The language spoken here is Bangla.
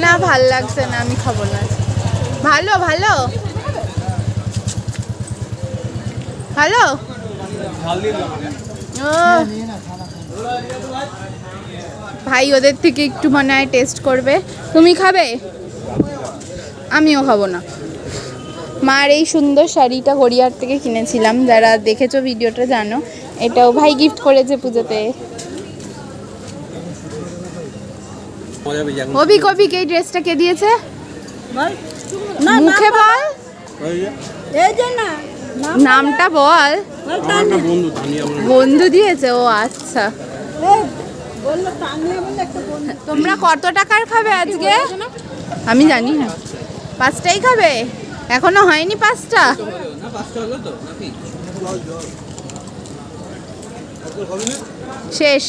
না ভাল লাগছে না, আমি খাবো না। ভালো ভালো ভালো। ভাই ওদের থেকে একটু মনে হয় টেস্ট করবে। তুমি খাবে? আমিও খাবো না। মার এই সুন্দর শাড়িটা গড়িয়ার থেকে কিনেছিলাম, যারা দেখেছো ভিডিওটা জানো। এটাও ভাই গিফট করেছে পুজোতে। অভিক অভিক এই ড্রেসটা কে দিয়েছে? মুখে বল, নামটা বল। বন্ধু দিয়েছে? ও আচ্ছা। তোমরা কত টাকার খাবে আজকে? আমি জানি না। 5টাই খাবে? এখনো হয়নি 5টা? শেষ।